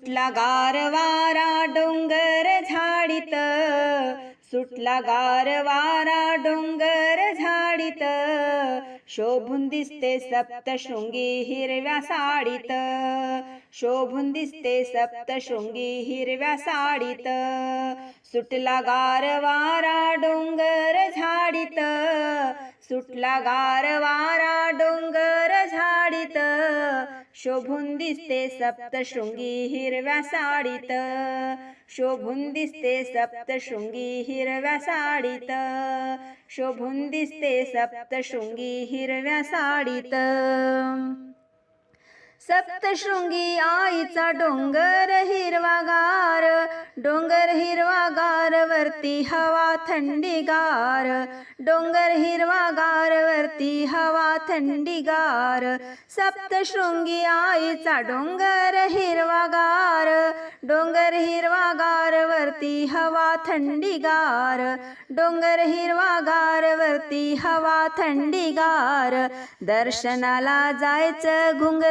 सुटला गार वारा डोंगर झाडीत, सुटला गार वारा डोंगर झाडीत, शोभून दिसते सप्तशृंगी हिरव्या साडीत, शोभून दिसते सप्तशृंगी हिरव्या साडीत. सुटला गार वारा डोंगर झाडीत, सुटला गार वारा डोंगर झाडीत, शोभून दिसते सप्तशृंगी हिरव्या साडीत, शोभून दिसते सप्तशृंगी हिरव्या साडीत, शोभून दिसते सप्तशृंगी हिरव्या साडीत. सप्तशृंगी आईचा डोंगर हिरवागार, डोंगर हिरवागार वरती हवा थंडीगार, डोंगर हिरवागार वरती हवा थंडीगार. सप्तशृंगी आईचा डोंगर हिरवागार, डोंगर हिरवागार वरती हवा थंडीगार, डोंगर हिरवागार वरती हवा थंडीगार. दर्शनाला जायचं घुंगर